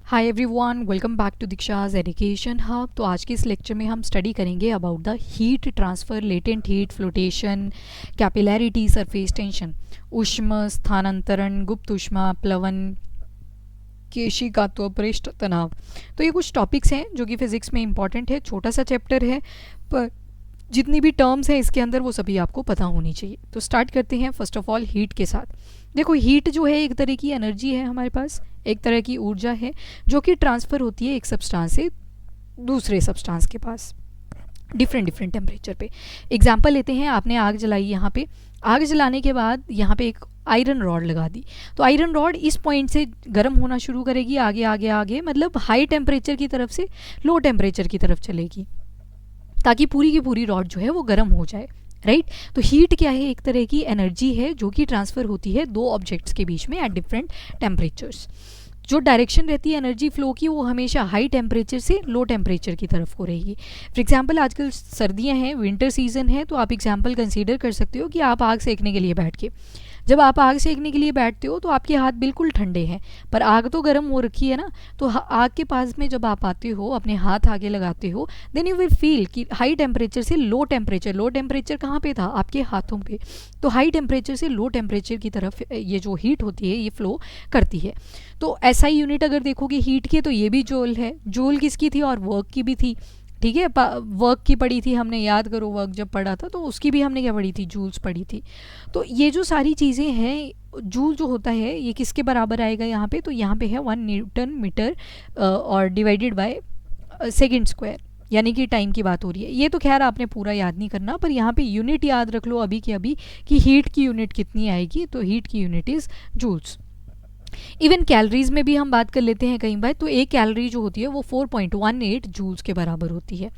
Hi everyone, welcome back to Diksha's education hub. तो आज के इस लेक्चर में हम स्टडी करेंगे about the heat transfer, latent heat, flotation, capillarity, surface tension, ऊष्मा स्थानांतरण, गुप्त ऊष्मा, प्लवन, केशिकात्व, पृष्ठ तनाव। तो ये कुछ टॉपिक्स हैं जो कि फिज़िक्स में इंपॉर्टेंट है। छोटा सा चैप्टर है पर जितनी भी टर्म्स हैं इसके अंदर वो सभी आपको पता होनी चाहिए। तो स्टार्ट करते हैं फर्स्ट ऑफ ऑल हीट के साथ। देखो, हीट जो है एक तरह की एनर्जी है, हमारे पास एक तरह की ऊर्जा है जो कि ट्रांसफ़र होती है एक सब्सटेंस से दूसरे सब्सटेंस के पास डिफरेंट डिफरेंट टेम्परेचर पे। एग्जांपल लेते हैं, आपने आग जलाई, यहाँ पे आग जलाने के बाद यहाँ पे एक आयरन रॉड लगा दी, तो आयरन रॉड इस पॉइंट से गर्म होना शुरू करेगी, आगे आगे आगे मतलब हाई टेम्परेचर की तरफ से लो टेम्परेचर की तरफ चलेगी ताकि पूरी की पूरी रॉड जो है वो गर्म हो जाए, राइट। तो हीट क्या है? एक तरह की एनर्जी है जो कि ट्रांसफ़र होती है दो ऑब्जेक्ट्स के बीच में एट डिफरेंट टेम्परेचर्स। जो डायरेक्शन रहती है एनर्जी फ्लो की वो हमेशा हाई टेम्परेचर से लो टेम्परेचर की तरफ को रहेगी। फॉर एग्जांपल, आजकल सर्दियां हैं, विंटर सीजन है, तो आप एग्जांपल कंसीडर कर सकते हो कि आप आग सेकने के लिए बैठ के, जब आप आग सेकने के लिए बैठते हो तो आपके हाथ बिल्कुल ठंडे हैं पर आग तो गर्म हो रखी है ना। तो आग के पास में जब आप आते हो, अपने हाथ आगे लगाते हो, देन यू विल फील कि हाई टेम्परेचर से लो टेम्परेचर कहाँ पे था? आपके हाथों पे। तो हाई टेम्परेचर से लो टेम्परेचर की तरफ ये जो हीट होती है ये फ्लो करती है। तो ऐसा ही यूनिट अगर देखोगे हीट के, तो ये भी जूल है। जूल किसकी थी? और वर्क की भी थी, ठीक है। वर्क की पढ़ी थी हमने, याद करो वर्क जब पढ़ा था तो उसकी भी हमने क्या पढ़ी थी? जूल्स पढ़ी थी। तो ये जो सारी चीज़ें हैं, जूल जो होता है ये किसके बराबर आएगा यहाँ पे? तो यहाँ पे है 1 न्यूटन मीटर और डिवाइडेड बाय सेकेंड स्क्वायर, यानी कि टाइम की बात हो रही है। ये तो खैर आपने पूरा याद नहीं करना, पर यहाँ पे यूनिट याद रख लो अभी के अभी कि हीट की यूनिट कितनी आएगी। तो हीट की unit is joules. Even calories में भी हम बात कर लेते हैं कई बार, तो एक कैलोरी जो होती है वो 4.18 जूल्स के बराबर होती है।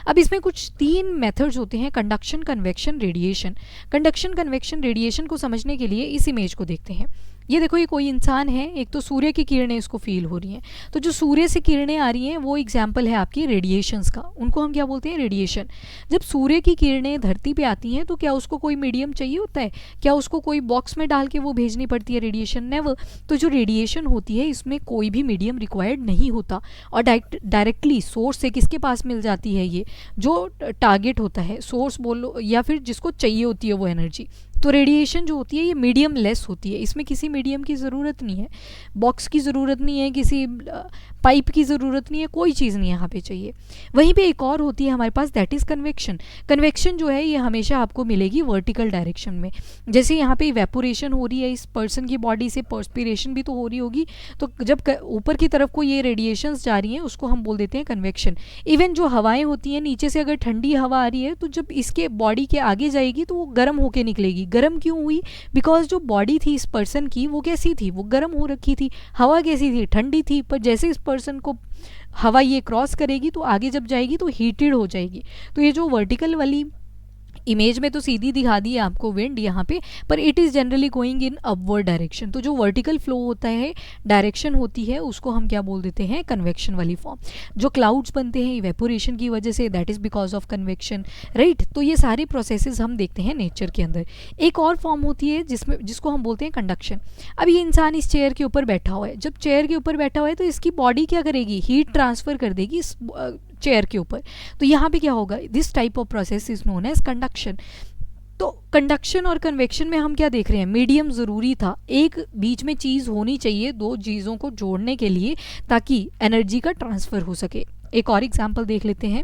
अब इसमें कुछ तीन मेथड्स होते हैं, conduction, convection, radiation. Conduction, convection, radiation को समझने के लिए इस इमेज को देखते हैं। ये देखो, ये कोई इंसान है, एक तो सूर्य की किरणें इसको फील हो रही हैं, तो जो सूर्य से किरणें आ रही हैं वो एग्जाम्पल है आपकी रेडिएशंस का। उनको हम क्या बोलते हैं? रेडिएशन। जब सूर्य की किरणें धरती पे आती हैं तो क्या उसको कोई मीडियम चाहिए होता है? क्या उसको कोई बॉक्स में डाल के वो भेजनी पड़ती है रेडिएशन? नेवर। तो जो रेडिएशन होती है इसमें कोई भी मीडियम रिक्वायर्ड नहीं होता और डायरेक्टली सोर्स से किसके पास मिल जाती है? ये जो टारगेट होता है, सोर्स बोलो या फिर जिसको चाहिए होती है वो एनर्जी। तो रेडिएशन जो होती है ये मीडियम लेस होती है, इसमें किसी मीडियम की ज़रूरत नहीं है, बॉक्स की ज़रूरत नहीं है, किसी पाइप की ज़रूरत नहीं है, कोई चीज़ नहीं यहाँ पे चाहिए। वहीं पे एक और होती है हमारे पास, दैट इज़ कन्वेक्शन। कन्वेक्शन जो है ये हमेशा आपको मिलेगी वर्टिकल डायरेक्शन में। जैसे यहाँ पे इवेपोरेशन हो रही है इस पर्सन की बॉडी से, पर्सपिरेशन भी तो हो रही होगी, तो जब ऊपर की तरफ को ये रेडिएशंस जा रही हैं उसको हम बोल देते हैं कन्वेक्शन। इवन जो हवाएं होती हैं, नीचे से अगर ठंडी हवा आ रही है तो जब इसके बॉडी के आगे जाएगी तो वो गर्म होके निकलेगी। गर्म क्यों हुई? बिकॉज जो बॉडी थी इस पर्सन की वो कैसी थी? वो गर्म हो रखी थी। हवा कैसी थी? ठंडी थी। पर जैसे इस पर्सन को हवा ये क्रॉस करेगी तो आगे जब जाएगी तो हीटेड हो जाएगी। तो ये जो वर्टिकल वाली इमेज में तो सीधी दिखा दी है आपको विंड यहाँ पे, पर it is generally going in upward direction. तो जो वर्टिकल फ्लो होता है, डायरेक्शन होती है, उसको हम क्या बोल देते हैं? कन्वेक्शन वाली फॉर्म। जो क्लाउड्स बनते हैं इवेपोरेशन की वजह से, that is because of convection, right. तो ये सारे प्रोसेसेस हम देखते हैं नेचर के अंदर। एक और फॉर्म होती है जिसको हम बोलते हैं कंडक्शन। अब ये इंसान इस चेयर के ऊपर बैठा हुआ है, जब चेयर के ऊपर बैठा हुआ है तो इसकी बॉडी क्या करेगी? हीट ट्रांसफ़र कर देगी इस चेयर के ऊपर। तो यहाँ पे क्या होगा? This type of process is known as conduction. तो कंडक्शन और कन्वेक्शन में हम क्या देख रहे हैं? मीडियम ज़रूरी था, एक बीच में चीज़ होनी चाहिए दो चीज़ों को जोड़ने के लिए ताकि एनर्जी का ट्रांसफ़र हो सके। एक और एग्जांपल देख लेते हैं।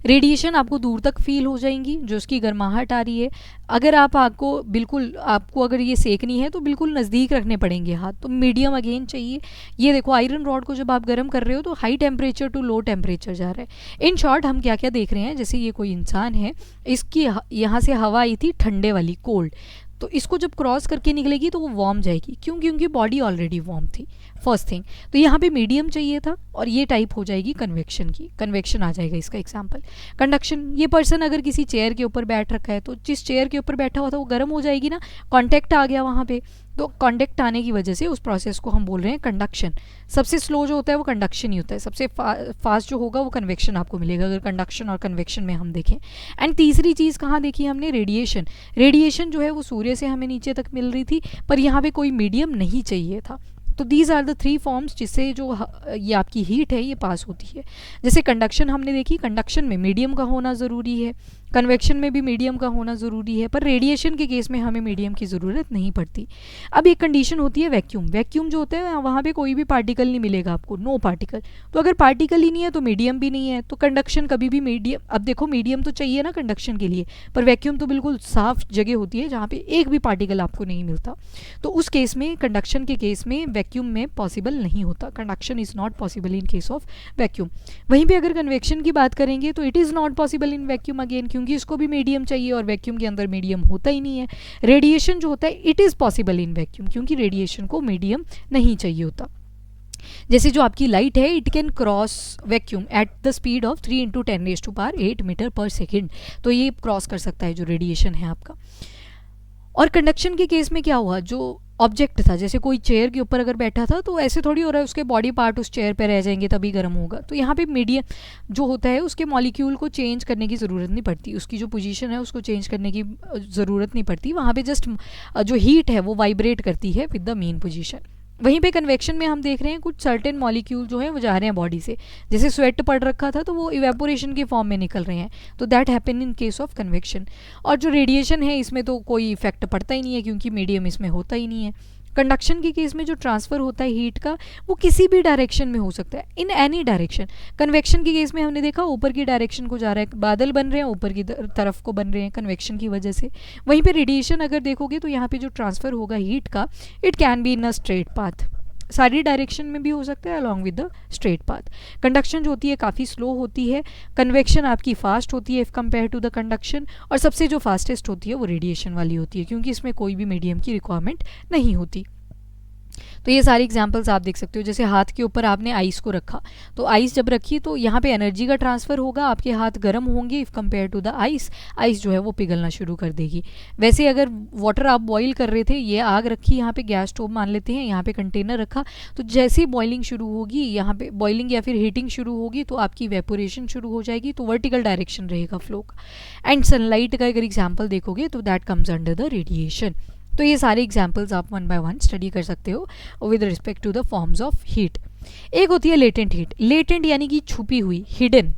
रेडिएशन आपको दूर तक फील हो जाएंगी, जो उसकी गर्माहट आ रही है। अगर आपको अगर ये सेकनी है तो बिल्कुल नज़दीक रखने पड़ेंगे हाथ, तो मीडियम अगेन चाहिए। ये देखो, आयरन रॉड को जब आप गर्म कर रहे हो तो high temperature to low temperature जा रहा है। इन शॉर्ट हम क्या क्या देख रहे हैं? जैसे ये कोई इंसान है, इसकी यहाँ से हवा आई थी ठंडे वाली, कोल्ड, तो इसको जब क्रॉस करके निकलेगी तो वो वार्म जाएगी। क्यों? क्योंकि बॉडी ऑलरेडी वार्म थी, फर्स्ट थिंग। तो यहाँ पे मीडियम चाहिए था और ये टाइप हो जाएगी कन्वेक्शन की, कन्वेक्शन आ जाएगा इसका एग्जांपल। कंडक्शन, ये पर्सन अगर किसी चेयर के ऊपर बैठ रखा है तो जिस चेयर के ऊपर बैठा हुआ था वो गर्म हो जाएगी ना, कॉन्टैक्ट आ गया वहाँ पे, तो कॉन्टैक्ट आने की वजह से उस प्रोसेस को हम बोल रहे हैं कंडक्शन। सबसे स्लो जो होता है वो कंडक्शन ही होता है, सबसे फास्ट जो होगा वो कन्वेक्शन आपको मिलेगा अगर कंडक्शन और कन्वेक्शन में हम देखें। एंड तीसरी चीज़ कहाँ देखी हमने? रेडिएशन। रेडिएशन जो है वो सूर्य से हमें नीचे तक मिल रही थी, पर यहाँ पे कोई मीडियम नहीं चाहिए था, तो दीज आर द 3 फॉर्म्स जिससे जो ये आपकी हीट है ये पास होती है। जैसे कंडक्शन हमने देखी, कंडक्शन में मीडियम का होना ज़रूरी है, कन्वेक्शन में भी मीडियम का होना ज़रूरी है, पर रेडिएशन के केस में हमें मीडियम की ज़रूरत नहीं पड़ती। अब एक कंडीशन होती है वैक्यूम। वैक्यूम जो होता है वहाँ पे कोई भी पार्टिकल नहीं मिलेगा आपको, नो पार्टिकल। तो अगर पार्टिकल ही नहीं है तो मीडियम भी नहीं है, तो कंडक्शन कभी भी मीडियम, अब देखो मीडियम तो चाहिए ना कंडक्शन के लिए, पर वैक्यूम तो बिल्कुल साफ जगह होती है जहाँ पे एक भी पार्टिकल आपको नहीं मिलता। तो उस केस में, कंडक्शन के केस में वैक्यूम में पॉसिबल नहीं होता, conduction is not possible in case of vacuum. वहीं पे अगर कन्वेक्शन की बात करेंगे तो it is not possible in vacuum again, क्योंकि इसको भी मीडियम चाहिए और वैक्यूम के अंदर मीडियम होता ही नहीं है। रेडिएशन जो होता है it is possible in vacuum, क्योंकि रेडिएशन को मीडियम नहीं चाहिए होता। जैसे जो आपकी लाइट है it can cross vacuum at the speed of 3 × 10⁸ metre per second, तो ये क्रॉस कर सकता है जो रेडिएशन है आपका। और कंडक्शन के केस में क्या हुआ, जो ऑब्जेक्ट था, जैसे कोई चेयर के ऊपर अगर बैठा था तो ऐसे थोड़ी हो रहा है उसके बॉडी पार्ट उस चेयर पे रह जाएंगे तभी गर्म होगा। तो यहाँ पे मीडियम जो होता है उसके मॉलिक्यूल को चेंज करने की ज़रूरत नहीं पड़ती, उसकी जो पोजीशन है उसको चेंज करने की ज़रूरत नहीं पड़ती, वहाँ पे जस्ट जो हीट है वो वाइब्रेट करती है विद द मेन पोजीशन। वहीं पे कन्वेक्शन में हम देख रहे हैं कुछ सर्टेन मॉलिक्यूल जो है वो जा रहे हैं बॉडी से, जैसे स्वेट पड़ रखा था तो वो इवेपोरेशन के फॉर्म में निकल रहे हैं, तो that happen in case of convection. और जो रेडिएशन है इसमें तो कोई इफेक्ट पड़ता ही नहीं है क्योंकि मीडियम इसमें होता ही नहीं है। कंडक्शन के केस में जो ट्रांसफ़र होता है हीट का वो किसी भी डायरेक्शन में हो सकता है, इन एनी डायरेक्शन। कन्वेक्शन के केस में हमने देखा ऊपर की डायरेक्शन को जा रहा है, बादल बन रहे हैं ऊपर की तरफ को बन रहे हैं कन्वेक्शन की वजह से। वहीं पे रेडिएशन अगर देखोगे तो यहाँ पे जो ट्रांसफ़र होगा हीट का it can be in a straight path, सारी डायरेक्शन में भी हो सकता है along with the straight path. Conduction जो होती है काफ़ी स्लो होती है, कन्वेक्शन आपकी फास्ट होती है if compare to the conduction, और सबसे जो फास्टेस्ट होती है वो रेडिएशन वाली होती है क्योंकि इसमें कोई भी मीडियम की रिक्वायरमेंट नहीं होती। तो ये सारी एग्जांपल्स आप देख सकते हो। जैसे हाथ के ऊपर आपने आइस को रखा, तो आइस जब रखी तो यहाँ पे एनर्जी का ट्रांसफ़र होगा, आपके हाथ गर्म होंगे if compare to the ice, ice जो है वो पिघलना शुरू कर देगी। वैसे अगर वाटर आप बॉईल कर रहे थे, ये आग रखी यहाँ पे, गैस स्टोव मान लेते हैं, यहाँ पे कंटेनर रखा, तो जैसे ही बॉइलिंग शुरू होगी, यहाँ पे बॉइलिंग या फिर हीटिंग शुरू होगी तो आपकी वेपोरेशन शुरू हो जाएगी, तो वर्टिकल डायरेक्शन रहेगा फ्लो का। एंड सनलाइट का अगर एग्जाम्पल देखोगे तो that comes under the radiation. तो ये सारे एग्जाम्पल्स आप 1 बाय 1 स्टडी कर सकते हो with respect to the forms of heat. एक होती है लेटेंट हीट, लेटेंट यानी कि छुपी हुई, हिडन।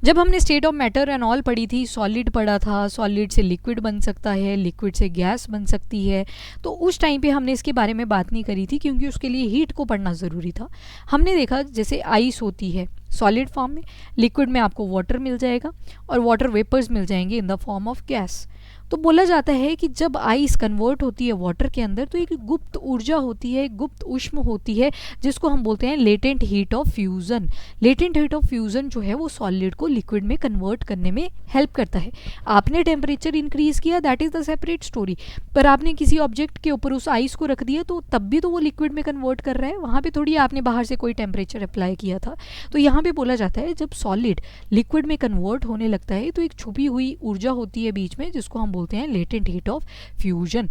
जब हमने state of matter and all पढ़ी थी, सॉलिड पढ़ा था, सॉलिड से लिक्विड बन सकता है, लिक्विड से गैस बन सकती है, तो उस टाइम पे हमने इसके बारे में बात नहीं करी थी क्योंकि उसके लिए हीट को पढ़ना ज़रूरी था। हमने देखा जैसे आइस होती है सॉलिड फॉर्म में, लिक्विड में आपको वाटर मिल जाएगा और वाटर वेपर्स मिल जाएंगे in the form of gas. तो बोला जाता है कि जब आइस कन्वर्ट होती है वाटर के अंदर तो एक गुप्त ऊर्जा होती है, गुप्त ऊष्मा होती है जिसको हम बोलते हैं latent heat of fusion. Latent heat of fusion जो है वो सॉलिड को लिक्विड में कन्वर्ट करने में हेल्प करता है। आपने टेम्परेचर इंक्रीज़ किया, that is the separate story, पर आपने किसी ऑब्जेक्ट के ऊपर उस आइस को रख दिया तो तब भी तो वो लिक्विड में कन्वर्ट कर रहा है, वहाँ पर थोड़ी आपने बाहर से कोई टेम्परेचर अप्लाई किया था। तो यहाँ पर बोला जाता है जब सॉलिड लिक्विड में कन्वर्ट होने लगता है तो एक छुपी हुई ऊर्जा होती है बीच में जिसको हम बोलते हैं लेटेंट हीट ऑफ फ्यूजन।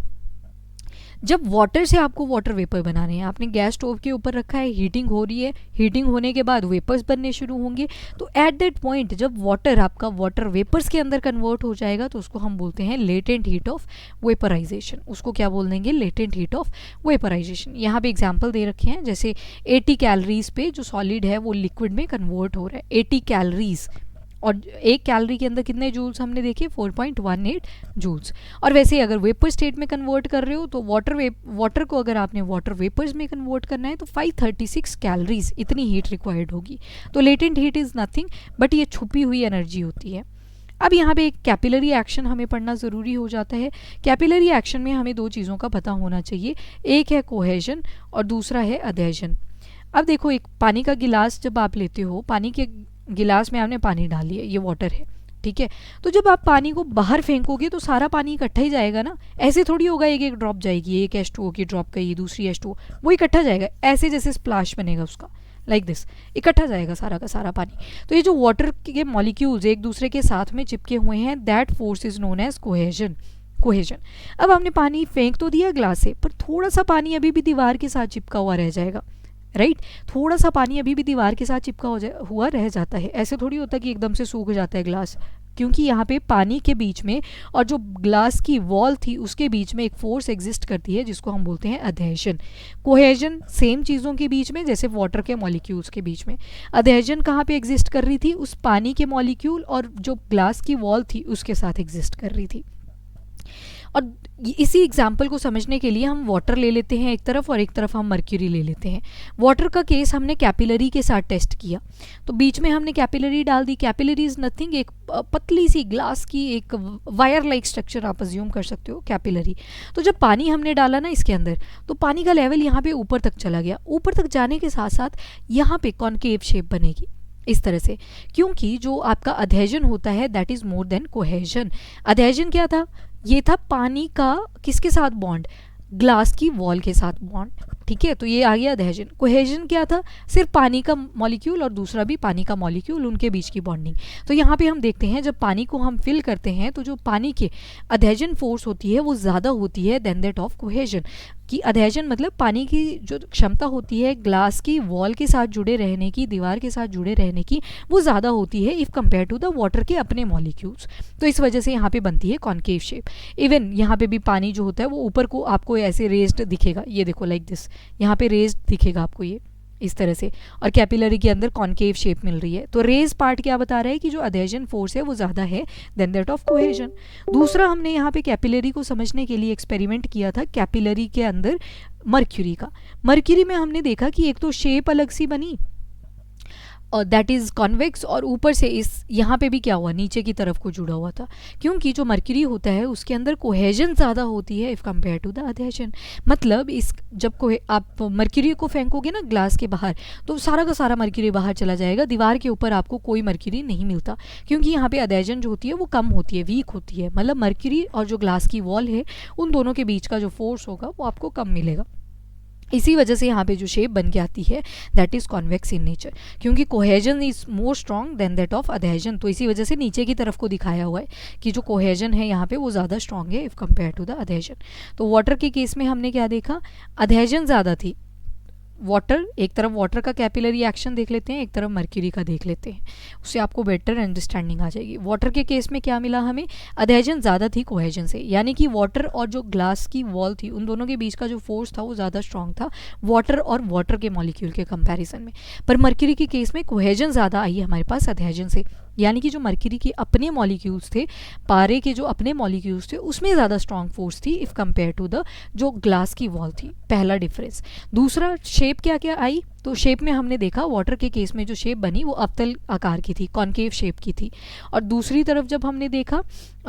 जब वाटर से आपको वाटर वेपर बनाने हैं, आपने गैस स्टोव के ऊपर रखा है, हीटिंग हो रही है, हीटिंग होने के बाद वेपर्स बनने शुरू होंगे, तो एट दैट पॉइंट जब वाटर आपका वाटर वेपर्स के अंदर कन्वर्ट हो जाएगा तो उसको हम बोलते हैं लेटेंट हीट ऑफ वेपराइजेशन। उसको क्या बोल देंगे, लेटेंट हीट ऑफ वेपराइजेशन। यहाँ पे एग्जांपल दे रखे हैं, जैसे 80 कैलोरीज पे जो सॉलिड है वो लिक्विड में कन्वर्ट हो रहा है, 80 कैलोरीज, और 1 कैलोरी के अंदर कितने जूल्स हमने देखे, 4.18 जूल्स। और वैसे अगर वेपर स्टेट में कन्वर्ट कर रहे हो तो वाटर को अगर आपने वाटर वेपर्स में कन्वर्ट करना है तो 536 कैलोरीज इतनी हीट रिक्वायर्ड होगी। तो latent heat is nothing but ये छुपी हुई एनर्जी होती है। अब यहाँ पे एक कैपिलरी एक्शन हमें पढ़ना ज़रूरी हो जाता है। कैपिलरी एक्शन में हमें 2 चीज़ों का पता होना चाहिए, एक है कोहेजन और दूसरा है अधेजन। अब देखो, एक पानी का गिलास जब आप लेते हो, पानी के गिलास में आपने पानी डाल लिया, ये वाटर है, ठीक है, तो जब आप पानी को बाहर फेंकोगे तो सारा पानी इकट्ठा ही जाएगा ना, ऐसे थोड़ी होगा एक एक ड्रॉप जाएगी, एक H2O की ड्रॉप गई, दूसरी H2O, वो इकट्ठा जाएगा, ऐसे जैसे स्प्लैश बनेगा उसका, लाइक दिस, इकट्ठा जाएगा सारा का सारा पानी। तो ये जो वाटर के मॉलिक्यूल्स एक दूसरे के साथ में चिपके हुए हैं, that force is known as cohesion. Cohesion. अब हमने पानी फेंक तो दिया ग्लास से, पर थोड़ा सा पानी अभी भी दीवार के साथ चिपका हुआ रह जाएगा, राइट, थोड़ा सा पानी अभी भी दीवार के साथ चिपका हुआ रह जाता है। ऐसे थोड़ी होता कि एकदम से सूख जाता है ग्लास, क्योंकि यहाँ पे पानी के बीच में और जो ग्लास की वॉल थी उसके बीच में एक फोर्स एग्जिस्ट करती है जिसको हम बोलते हैं अधेजन। कोहेजन सेम चीज़ों के बीच में, जैसे वाटर के मॉलिक्यूल्स के बीच में। अधेजन कहाँ पे एग्जिस्ट कर रही थी? उस पानी के मॉलिक्यूल और जो ग्लास की वॉल थी उसके साथ एग्जिस्ट कर रही थी। और इसी एग्जाम्पल को समझने के लिए हम वाटर ले लेते हैं एक तरफ और एक तरफ हम मर्क्यूरी ले लेते हैं। वाटर का केस हमने कैपिलरी के साथ टेस्ट किया, तो बीच में हमने कैपिलरी डाल दी। कैपिलरी इज नथिंग, एक पतली सी ग्लास की एक वायर लाइक स्ट्रक्चर आप अज्यूम कर सकते हो कैपिलरी। तो जब पानी हमने डाला ना इसके अंदर, तो पानी का लेवल यहाँ पे ऊपर तक चला गया। ऊपर तक जाने के साथ साथ यहाँ पे कॉन्केव शेप बनेगी इस तरह से, क्योंकि जो आपका अधेजन होता है that is more than cohesion. Adhesion क्या था? ये था पानी का किसके साथ बॉन्ड? ग्लास की वॉल के साथ बॉन्ड, ठीक है। तो ये आ गया अधेजन। कोहेजन क्या था? सिर्फ पानी का मॉलिक्यूल और दूसरा भी पानी का मॉलिक्यूल, उनके बीच की बॉन्डिंग। तो यहाँ पे हम देखते हैं जब पानी को हम फिल करते हैं तो जो पानी के अधेजन फोर्स होती है वो ज़्यादा होती है देन दैट ऑफ कोहेजन। कि अधेजन मतलब पानी की जो क्षमता होती है ग्लास की वॉल के साथ जुड़े रहने की, दीवार के साथ जुड़े रहने की, वो ज़्यादा होती है if compare to the water के अपने मॉलिक्यूल्स। तो इस वजह से यहाँ पे बनती है कॉन्केव शेप। इवन यहाँ पे भी पानी जो होता है वो ऊपर को आपको ऐसे रेज्ड दिखेगा, ये देखो लाइक दिस, यहाँ पे रेज्ड दिखेगा आपको ये इस तरह से, और कैपिलरी के अंदर कॉन्केव शेप मिल रही है। तो रेज पार्ट क्या बता रहा है कि जो अधेजन फोर्स है वो ज़्यादा है देन दैट ऑफ कोहेजन। दूसरा हमने यहाँ पे कैपिलरी को समझने के लिए एक्सपेरिमेंट किया था कैपिलरी के अंदर मर्क्यूरी का। मर्क्यूरी में हमने देखा कि एक तो शेप अलग सी बनी और दैट इज़ कॉन्वेक्स, और ऊपर से इस यहाँ पे भी क्या हुआ, नीचे की तरफ को जुड़ा हुआ था, क्योंकि जो मर्क्यूरी होता है उसके अंदर कोहेजन ज़्यादा होती है इफ़ कंपेयर टू द अधेजन। मतलब इस जब आप मर्क्यूरी को फेंकोगे ना ग्लास के बाहर, तो सारा का सारा मर्क्यूरी बाहर चला जाएगा, दीवार के ऊपर आपको कोई मर्क्यूरी नहीं मिलता, क्योंकि यहाँ पे अधेजन जो होती है वो कम होती है, वीक होती है। मतलब मर्क्यूरी और जो ग्लास की वॉल है उन दोनों के बीच का जो फोर्स होगा वो आपको कम मिलेगा। इसी वजह से यहाँ पे जो शेप बन के आती है that is convex in nature, क्योंकि cohesion is more strong than that of adhesion. तो इसी वजह से नीचे की तरफ को दिखाया हुआ है कि जो कोहेजन है यहाँ पे वो ज़्यादा स्ट्रॉन्ग है इफ़ कंपेयर टू द अधेजन। तो वाटर के केस में हमने क्या देखा? अधेजन ज़्यादा थी। वाटर, एक तरफ वाटर का कैपिलरी एक्शन देख लेते हैं, एक तरफ मर्क्यूरी का देख लेते हैं, उससे आपको बेटर अंडरस्टैंडिंग आ जाएगी। वाटर के केस में क्या मिला हमें? अधेजन ज़्यादा थी कोहेजन से, यानी कि वाटर और जो ग्लास की वॉल थी उन दोनों के बीच का जो फोर्स था वो ज़्यादा स्ट्रॉन्ग था वाटर और वाटर के मॉलिक्यूल के कंपैरिजन में। पर मर्क्यूरी के केस में कोहेजन ज़्यादा आई है हमारे पास अधेजन से, यानी कि जो मर्क्यूरी के अपने मॉलिक्यूल्स थे, पारे के जो अपने मॉलिक्यूल्स थे, उसमें ज़्यादा स्ट्रॉन्ग फोर्स थी इफ़ कंपेयर टू द जो ग्लास की वॉल थी। पहला डिफरेंस। दूसरा, शेप क्या क्या आई? तो शेप में हमने देखा वाटर के केस में जो शेप बनी वो अवतल आकार की थी, कॉन्केव शेप की थी, और दूसरी तरफ जब हमने देखा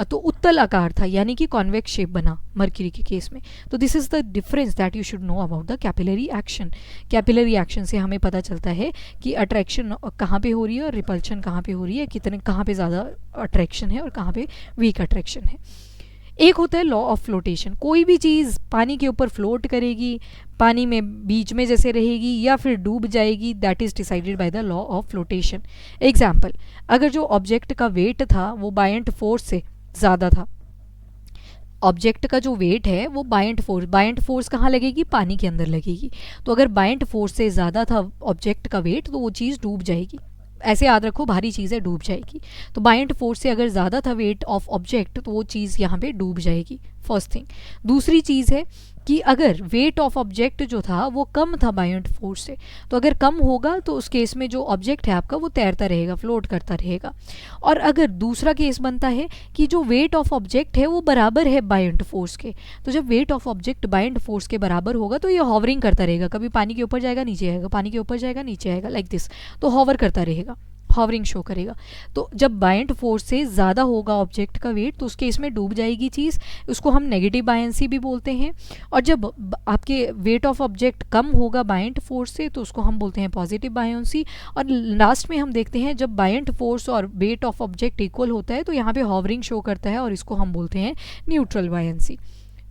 तो उत्तल आकार था, यानी कि कॉन्वेक्स शेप बना मर्क्यूरी के केस में। तो this is the difference that you should know about the capillary action. Capillary action से हमें पता चलता है कि अट्रैक्शन कहाँ पे हो रही है और रिपल्शन कहाँ पे हो रही है, कितने कहाँ पे ज़्यादा अट्रैक्शन है और कहाँ पे वीक अट्रैक्शन है। एक होता है लॉ ऑफ फ्लोटेशन। कोई भी चीज़ पानी के ऊपर फ्लोट करेगी, पानी में बीच में जैसे रहेगी या फिर डूब जाएगी, that is decided by the law of flotation. Example, अगर जो ऑब्जेक्ट का वेट था वो बायंट फोर्स से ज़्यादा था, ऑब्जेक्ट का जो वेट है वो बायंट फोर्स कहाँ लगेगी? पानी के अंदर लगेगी। तो अगर बायंट फोर्स से ज़्यादा था ऑब्जेक्ट का वेट तो वो चीज़ डूब जाएगी। ऐसे याद रखो, भारी चीज़ें डूब जाएगी। तो बायंट फोर्स से अगर ज़्यादा था वेट ऑफ ऑब्जेक्ट तो वो चीज़ यहाँ पे डूब जाएगी, फर्स्ट थिंग। दूसरी चीज़ है कि अगर वेट ऑफ ऑब्जेक्ट जो था वो कम था बायंट फोर्स से, तो अगर कम होगा तो उस केस में जो ऑब्जेक्ट है आपका वो तैरता रहेगा, फ्लोट करता रहेगा। और अगर दूसरा केस बनता है कि जो वेट ऑफ ऑब्जेक्ट है वो बराबर है बायंट फोर्स के, तो जब weight of object buoyant force के बराबर होगा तो ये हॉवरिंग करता रहेगा, कभी पानी के ऊपर जाएगा नीचे आएगा, पानी के ऊपर जाएगा नीचे आएगा, लाइक दिस। तो हॉवर करता रहेगा, हॉवरिंग शो करेगा। तो जब बायंट फोर्स से ज़्यादा होगा ऑब्जेक्ट का वेट तो उसके इसमें डूब जाएगी चीज़, उसको हम नेगेटिव बायंसी भी बोलते हैं। और जब आपके वेट ऑफ ऑब्जेक्ट कम होगा बायंट फोर्स से तो उसको हम बोलते हैं पॉजिटिव बायंसी। और लास्ट में हम देखते हैं जब बायंट फोर्स और वेट ऑफ ऑब्जेक्ट इक्वल होता है तो यहाँ पे हॉवरिंग शो करता है और इसको हम बोलते हैं न्यूट्रल बायंसी।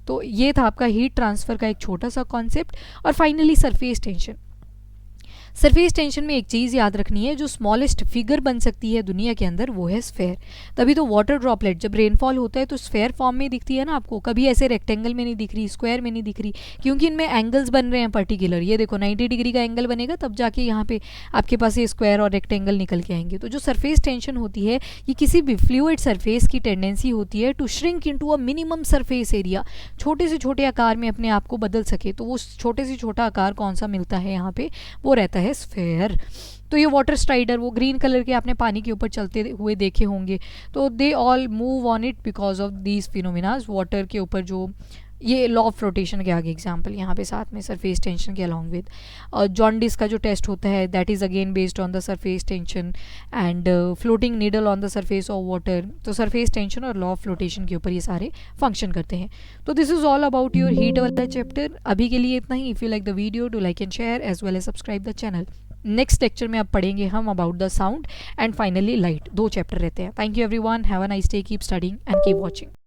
तो ये था आपका हीट ट्रांसफ़र का एक छोटा सा कॉन्सेप्ट। और finally surface tension. Surface tension में एक चीज़ याद रखनी है, जो स्मॉलेस्ट फिगर बन सकती है दुनिया के अंदर वो है स्फेयर। तभी तो वाटर ड्रॉपलेट जब रेनफॉल होता है तो स्फेयर फॉर्म में दिखती है ना आपको, कभी ऐसे रेक्टेंगल में नहीं दिख रही, स्क्वायर में नहीं दिख रही, क्योंकि इनमें एंगल्स बन रहे हैं पर्टिकुलर। ये देखो 90 डिग्री का एंगल बनेगा तब जाके यहाँ पे आपके पास ये स्क्वायर और रेक्टेंगल निकल के आएंगे। तो जो सरफेस टेंशन होती है ये किसी भी फ्लूइड सरफेस की टेंडेंसी होती है to shrink into a minimum surface area, छोटे से छोटे आकार में अपने आप को बदल सके। तो वो छोटे से छोटा आकार कौन सा मिलता है यहाँ पे, वो रहता है स्फेयर। तो ये वाटर स्ट्राइडर, वो ग्रीन कलर के आपने पानी के ऊपर चलते हुए देखे होंगे, तो they all move on it because of these phenomenas. Water के ऊपर जो ये लॉ ऑफ फ्लोटेशन के आगे एग्जांपल यहाँ पे साथ में सरफेस टेंशन के अलॉन्ग विद। जॉन्डिस का जो टेस्ट होता है that is again based on the surface tension and floating needle on the surface of water. तो सरफेस टेंशन और लॉ ऑफ फ्लोटेशन के ऊपर ये सारे फंक्शन करते हैं। तो this is all about your heat वाला चैप्टर। अभी के लिए इतना ही। If you like the video do like and share as well as subscribe the channel. Next lecture में अब पढ़ेंगे हम about the sound and finally light. 2 chapter रहते हैं। Thank you everyone, have a nice day, keep studying and keep watching.